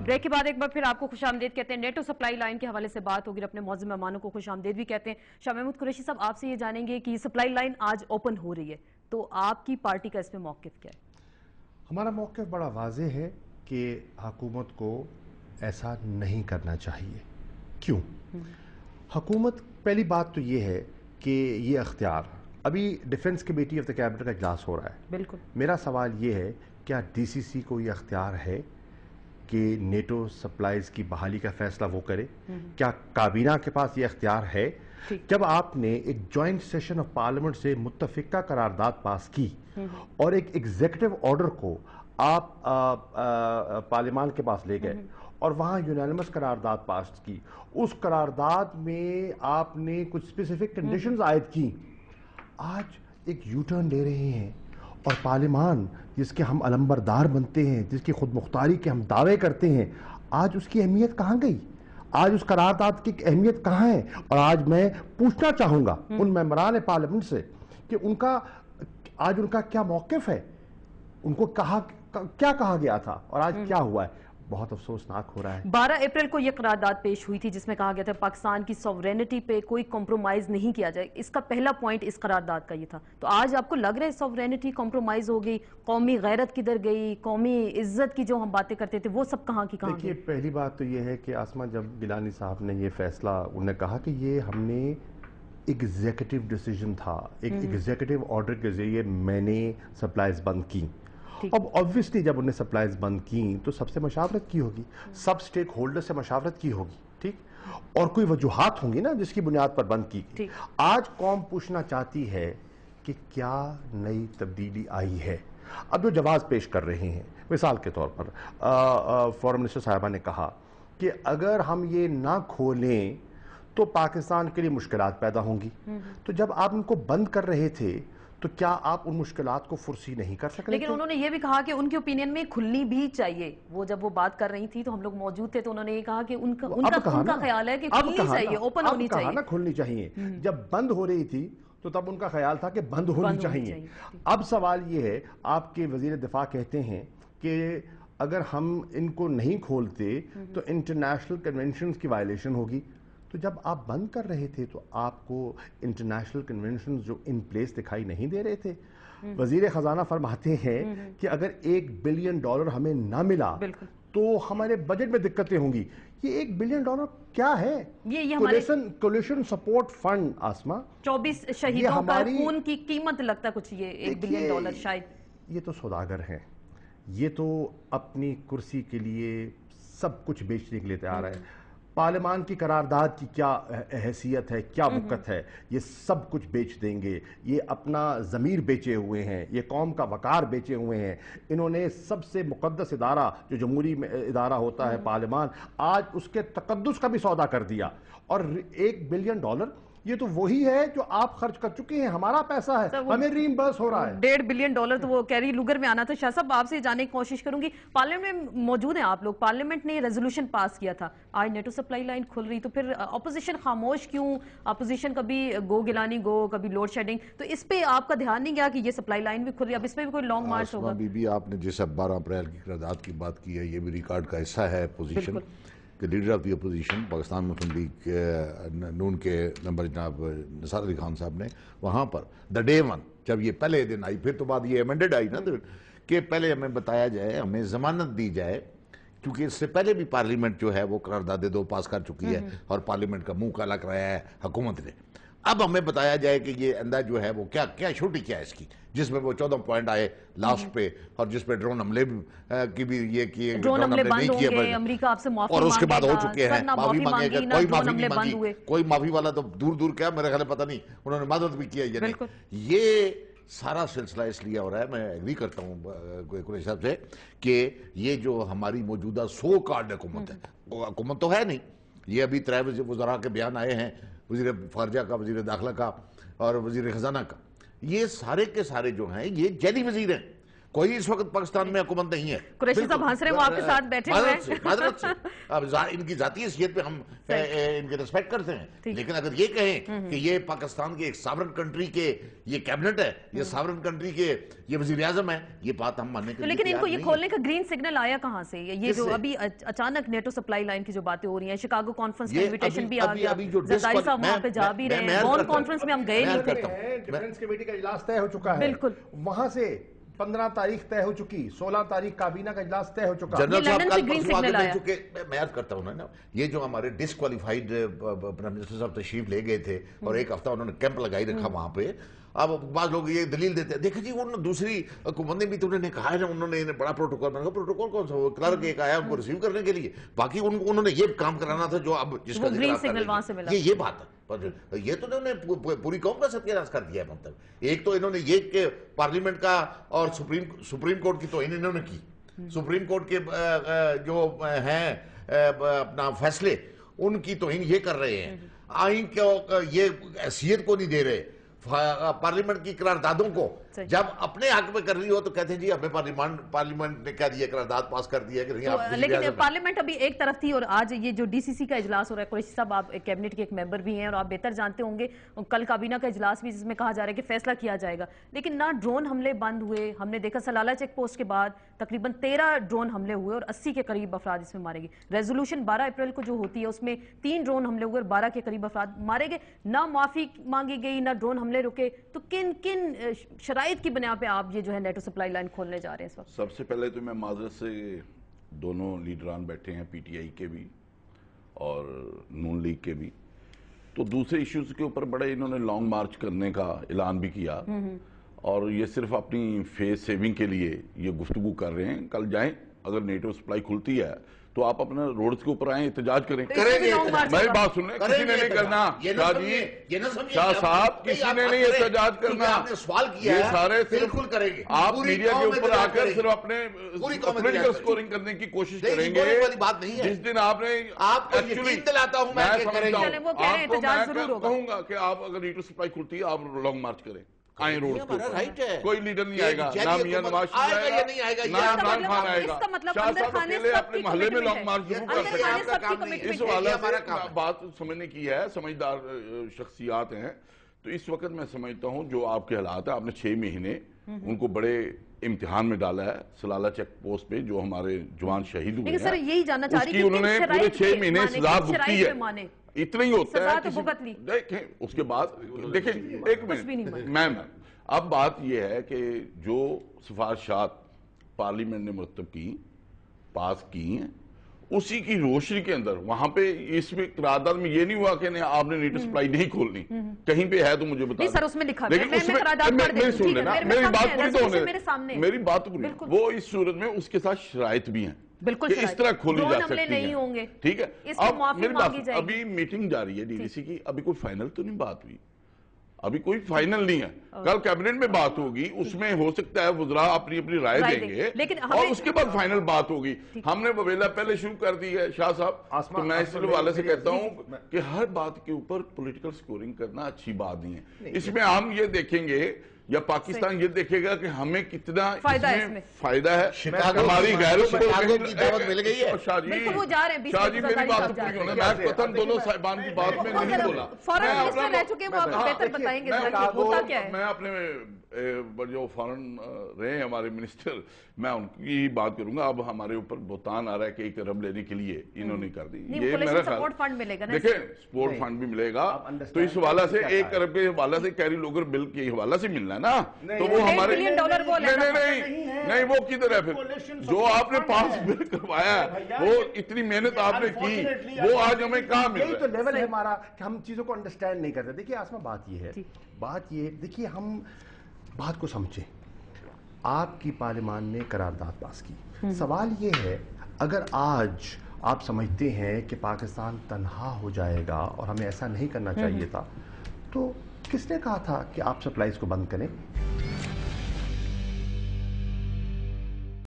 Break کے بعد ایک بار پھر آپ کو خوش آمدید کہتے ہیں. نیٹو سپلائی لائن کے حوالے سے بات ہوگی, اپنے معزز مہمانوں کو خوش آمدید بھی کہتے ہیں. شاہ محمود قریشی صاحب, آپ سے یہ جانیں گے کہ سپلائی لائن آج اوپن ہو رہی ہے, تو آپ کی پارٹی کا اس میں موقف کیا ہے؟ ہمارا موقف بڑا واضح ہے کہ حکومت کو ایسا نہیں کرنا چاہیے. کیوں؟ حکومت, پہلی بات تو یہ ہے کہ یہ اختیار, ابھی defence committee of the cabinet کا اجلاس ہو رہا ہے. بالکل. میرا سوال یہ ہے, کیا ڈی سی سی کو یہ اختیار ہے کہ نیٹو سپلائیز کی بحالی کا فیصلہ وہ کرے؟ کیا کابینہ کے پاس یہ اختیار ہے؟ جب آپ نے ایک جوائنٹ سیشن آف پارلیمنٹ سے متفقہ قرارداد پاس کی اور ایک ایگزیکٹو آرڈر کو آپ پارلیمان کے پاس لے گئے اور وہاں یونانیمس قرارداد پاس کی, اس قرارداد میں آپ نے کچھ اسپیسیفک کنڈیشنز عائد کی, آج ایک یو ٹرن لے رہے ہیں اور پارلیمان جس کے ہم علمبردار بنتے ہیں, جس کی خود مختاری کے ہم دعوے کرتے ہیں, آج اس کی اہمیت کہاں گئی؟ آج اس قرارداد کی اہمیت کہاں ہے؟ اور آج میں پوچھنا چاہوں گا ان ممبران پارلیمنٹ سے کہ آج ان کا کیا موقف ہے, ان کو کیا کہا گیا تھا اور آج کیا ہوا ہے؟ بہت افسوسناک ہو رہا ہے. 12 اپریل کو یہ قرارداد پیش ہوئی تھی جس میں کہا گیا تھا پاکستان کی سوورینٹی پہ کوئی کمپرومائز نہیں کیا جائے. اس کا پہلا پوائنٹ اس قرارداد کا یہ تھا. تو آج آپ کو لگ رہا ہے سوورینٹی کمپرومائز ہو گئی, قومی غیرت کدھر گئی, قومی عزت کی جو ہم باتیں کرتے تھے وہ سب کہاں کی کہاں گئی؟ دیکھیے, پہلی بات تو یہ ہے کہ آسمہ, جب گیلانی صاحب نے یہ فیصلہ, انہوں نے کہا کہ یہ ہم نے ایگزیکٹو ڈیسیجن تھا, ایک ایگزیکٹو آرڈر کے ذریعے میں نے سپلائیز بند کی. اب obviously جب انہوں نے سپلائیز بند کی تو سب سے مشاورت کی ہوگی, سب سٹیک ہولڈر سے مشاورت کی ہوگی, ٹھیک, اور کوئی وجوہات ہوں گی نا جس کی بنیاد پر بند کی گئی. آج قوم پوچھنا چاہتی ہے کہ کیا نئی تبدیلی آئی ہے. اب جو جواز پیش کر رہے ہیں, مثال کے طور پر فورن منسٹر صاحبہ نے کہا کہ اگر ہم یہ نہ کھولیں تو پاکستان کے لیے مشکلات پیدا ہوں گی. تو جب آپ ان کو بند کر رہے تھے تو کیا آپ ان مشکلات کو فرسی نہیں کر سکتے؟ لیکن انہوں نے یہ بھی کہا کہ ان کی اوپینین میں کھلنی بھی چاہیے. وہ جب وہ بات کر رہی تھی تو ہم لوگ موجود تھے, تو انہوں نے یہ کہا کہ ان کا خیال ہے کہ کھلنی چاہیے, اوپن ہونی چاہیے. اب کہا نا کھلنی چاہیے, جب بند ہو رہی تھی تو تب ان کا خیال تھا کہ بند ہونی چاہیے. اب سوال یہ ہے, آپ کے وزیر دفاع کہتے ہیں کہ اگر ہم ان کو نہیں کھولتے تو انٹرنیشنل کنونشنز کی وائلیشن ہوگی. تو جب آپ بند کر رہے تھے تو آپ کو انٹرنیشنل کنونشنز جو ان پلیس دکھائی نہیں دے رہے تھے؟ وزیر خزانہ فرماتے ہیں کہ اگر $1 بلین ہمیں نہ ملا تو ہمارے بجٹ میں دقتیں ہوں گی. یہ $1 بلین کیا ہے؟ یہ کولیشن سپورٹ فنڈ, آسمہ, 24 شہیدوں کا خون کی قیمت لگتا کچھ یہ $1 بلین شاید. یہ تو سوداگر ہیں, یہ تو اپنی کرسی کے لیے سب کچھ بیچنے کے لیے تیار ہے. پارلیمان کی قرارداد کی کیا حیثیت ہے, کیا وقت ہے؟ یہ سب کچھ بیچ دیں گے. یہ اپنا ضمیر بیچے ہوئے ہیں, یہ قوم کا وقار بیچے ہوئے ہیں. انہوں نے سب سے مقدس ادارہ جو جمہوری ادارہ ہوتا ہے پارلیمان, آج اس کے تقدس کا بھی سودا کر دیا. اور $1 بلین یہ تو وہی ہے جو آپ خرچ کر چکے ہیں, ہمارا پیسہ ہے, ہمیں ریمبرس ہو رہا ہے. $1.5 بلین تو وہ کیری لوگر میں آنا تھا. شاہ صاحب, آپ سے جاننے کی کوشش کروں گی, پارلیمنٹ میں موجود ہیں آپ لوگ, پارلیمنٹ نے ریزولوشن پاس کیا تھا, آج نیٹو سپلائی لائن کھل رہی, تو پھر اپوزیشن خاموش کیوں؟ اپوزیشن کبھی گو گیلانی گو, کبھی لوڈ شیڈنگ, تو اس پہ آپ کا دھیان نہیں گیا کہ یہ سپلائی لائن بھی کھل رہی ہے, اب اس پہ بھی کوئی لانگ مارچ ہوگا؟ بی بی, آپ نے جیسا 12 اپریل کی قرارداد کی بات کی ہے, یہ بھی ریکارڈ کا حصہ ہے پوزیشن کہ leader of the opposition Pakistan Muslim League N کے ممبر جناب نثار علی خان صاحب نے وہاں پر دا ڈے ون, جب یہ پہلے دن آئی, پھر تو بعد یہ ایمنڈڈ آئی نا, کہ پہلے ہمیں بتایا جائے, ہمیں ضمانت دی جائے, کیونکہ اس سے پہلے بھی پارلیمنٹ جو ہے وہ قراردادیں 2 پاس کر چکی ہے اور پارلیمنٹ کا منہ کالا کرایا ہے حکومت نے. اب ہمیں بتایا جائے کہ یہ انداز جو ہے وہ کیا چھوٹی کیا ہے اس کی, جس میں وہ 14 پوائنٹ آئے لاسٹ پہ, اور جس پہ ڈرون حملے کی بھی یہ کیے, ڈرون حملے بند ہوں گے, امریکہ آپ سے معافی اور اس کے بعد ہو چکے ہیں, معافی مانگی, کوئی معافی نہیں مانگی, کوئی معافی والا تو دور کیا, میرے خیال پتہ نہیں انہوں نے مدد بھی کیا یا نہیں. یہ سارا سلسلہ اس لیے ہو رہا ہے, میں ایگری کرتا ہوں قریشی صاحب سے, کہ یہ جو ہماری موجودہ سو کارڈ حکومت ہے, حکومت تو ہے نہیں, یہ ابھی 3 وزراء کے بیان آئے ہیں, وزیر خارجہ کا, وزیر داخلہ کا اور وزیر خزانہ کا, یہ سارے کے سارے جو ہیں یہ جعلی وزیر ہیں. कोई इस वक्त पाकिस्तान में हुकूमत नहीं है। कुरैशी साहब हंस रहे हैं, वो आपके साथ बैठे हुए हैं। मादरत से अब इनकी जाती हैसियत पे हम इनके रिस्पेक्ट करते हैं, लेकिन अगर ये कहें कि ये पाकिस्तान के एक सावरन कंट्री के ये कैबिनेट है, ये सावरन कंट्री के ये वजीर आजम है, ये बात हम मानने के लिए लेकिन इनको ये तैयार खोलने का ग्रीन सिग्नल आया कहाँ से? ये जो अभी अचानक नेटो सप्लाई लाइन की जो बातें हो रही हैं, शिकागो कॉन्फ्रेंस का इन्विटेशन भी आ गया, जरदारी साहब वहां पे जा भी रहे हैं, बॉन कॉन्फ्रेंस में हम गए नहीं थे। डिफेंस कमेटी का इजलास तय हो चुका है, बिल्कुल वहां से 15 तारीख तय हो चुकी, 16 तारीख काबीना का इजलास तय हो चुका। जनरल साहब लंदन से ग्रीन कल सिग्नल आया। चुके, मैं याद करता हूँ ना, ये जो हमारे डिसक्वालीफाइड प्राइम मिनिस्टर साहब तशरीफ ले गए थे और एक हफ्ता उन्होंने कैंप लगाई रखा वहां पे। अब बाद लोग ये दलील देते हैं, देखिए जी उन्होंने दूसरी हुकूमत ने भी तो उन्होंने कहा है ना, उन्होंने बड़ा प्रोटोकॉल बनाया। प्रोटोकॉल कौन सा? क्लर्क एक आया उनको रिसीव करने के लिए, बाकी उन्होंने ये काम कराना था जो अब जिसका ग्रीन सिग्नल वहां से मिला। ये बात है, पर ये तो इन्होंने पूरी कौम का सत्यानाश कर दिया है। मतलब एक तो इन्होंने ये कि पार्लियामेंट का और सुप्रीम कोर्ट की तो इन्होंने की, सुप्रीम कोर्ट के जो हैं अपना फैसले उनकी तो ये कर रहे हैं, आइन को ये हैसियत को नहीं दे रहे पार्लियामेंट की करारदादों को। जब अपने हक में कर रही हो तो कहते हैं जी हमें पार्लियामेंट ने क्या दिया, करारदाद पास कर दिया कि नहीं आप। लेकिन पार्लियामेंट अभी एक तरफ थी और आज ये जो डीसीसी का इजलास हो रहा है, कुरैशी साहब आप कैबिनेट के एक मेंबर भी हैं और आप बेहतर जानते होंगे, कल काबीना का इजलास भी जिसमें कहा जा रहा है कि फैसला किया जाएगा, लेकिन ना ड्रोन हमले बंद हुए। हमने देखा सलाला चेक पोस्ट के बाद तकरीबन 13 ड्रोन हमले हुए और 80 के करीब अफराद इसमें मारे गए। रेजोल्यूशन 12 अप्रैल को जो होती है उसमें 3 ड्रोन हमले हुए और 12 के करीब अफराद मारे गए। ना माफी मांगी गई, ना ड्रोन हमले रुके। तो किन किन शराइत की बुनियाद पे आप ये जो है नेटो सप्लाई लाइन खोलने जा रहे हैं इस वक्त? सबसे पहले तो मैं माजरत से, दोनों लीडरान बैठे हैं, पीटीआई के भी और नून लीग के भी, तो दूसरे इश्यूज के ऊपर बड़े इन्होंने लॉन्ग मार्च करने का ऐलान भी किया और ये सिर्फ अपनी फेस सेविंग के लिए ये गुफ्तगू कर रहे हैं। कल जाएं, अगर नेटो सप्लाई खुलती है तो आप अपने रोड्स के ऊपर आए, एहतजाज करें। मेरी बात सुनने, किसी ने नहीं करना शाह जी, शाह साहब, किसी ने नहीं एहतजाज करना। सवाल किया ये सारे बिल्कुल करेंगे। आप मीडिया के ऊपर आकर सिर्फ अपने पॉलिटिकल स्कोरिंग करने की कोशिश करेंगे। बात नहीं है, जिस दिन आपने आपको यकीन दिलाता हूं मैं कहूंगा कि आप अगर नेटो सप्लाई खुलती है आप लॉन्ग मार्च करें, आए रोड पे, राइट है। कोई लीडर नहीं आएगा, ना मियां नवाज शरीफ आएगा, ना इमरान खान आएगा। शाह साहब अकेले अपने महल्ले में लॉन्ग मार्च जरूर कर सकते हैं। इस वाले से बात समझने की है, समझदार शख्सियात हैं। तो इस वक्त मैं समझता हूं जो आपके हालात है, आपने 6 महीने उनको बड़े इम्तिहान में डाला है। सलाला चेक पोस्ट पे जो हमारे जवान शहीद हुए हैं, यही जानना चाह रही उन्होंने पूरे 6 महीने सजा भुगती है। इतना ही होता है। देखें उसके बाद देखें, एक मिनट मैम, अब बात यह है कि जो सिफारिशात पार्लियामेंट ने मुरतब की, पास की हैं, उसी की रोशनी के अंदर वहां पे इसमें करारदाद में ये नहीं हुआ कि आपने नेटो सप्लाई नहीं खोलनी, कहीं पे है तो मुझे बता। सर उसमें लिखा, लेकिन उसमें सुन लेना, मेरी बात पूरी तो होने, मेरी बात पूरी। वो इस सूरत में उसके साथ शराइत भी हैं, बिल्कुल इस तरह खोली जा सकती है, नहीं होंगे, ठीक है। अब मेरी बात, अभी मीटिंग जारी है डीडीसी की, अभी कोई फाइनल तो नहीं बात हुई, अभी कोई फाइनल नहीं है। कल कैबिनेट में बात होगी, उसमें हो सकता है वज़रा अपनी अपनी राय देंगे, लेकिन और उसके बाद फाइनल बात होगी। हमने ववेला पहले शुरू कर दी है शाह साहब, तो मैं इस वाले से कहता हूं कि हर बात के ऊपर पॉलिटिकल स्कोरिंग करना अच्छी बात नहीं है। इसमें हम ये देखेंगे या पाकिस्तान ये देखेगा कि हमें कितना फायदा है, हमारी गैर मिल गई है। शाह जी मेरी बात पूरी होना, मैं प्रथम दोनों साहिबान की बात में नहीं बोला, मैं अपने जो फॉरेन रहे हैं हमारे मिनिस्टर, मैं उनकी बात करूंगा। अब हमारे ऊपर भुगतान आ रहा है कि 1 अरब लेने के लिए इन्होंने कर दी, ये मेरा सपोर्ट फंड मिलेगा ना, देखिए सपोर्ट फंड भी मिलेगा, तो इस हवाला से 1 अरब के हवाला से कैरी लोगर बिल के हवाला से मिलना है ना, तो वो हमारे नहीं वो किधर है फिर जो आपने पास बिल करवाया है, वो इतनी मेहनत आपने की, वो आज हमें कहाँ मिल रहा है? तो लेवल है हमारा कि हम चीजों को अंडरस्टैंड नहीं करते। देखिए आसमा, बात ये है, देखिए हम बात को समझें। आपकी पार्लियामान ने करारदाद पास की, सवाल ये है अगर आज आप समझते हैं कि पाकिस्तान तन्हा हो जाएगा और हमें ऐसा नहीं करना चाहिए था, तो किसने कहा था कि आप सप्लाईज को बंद करें?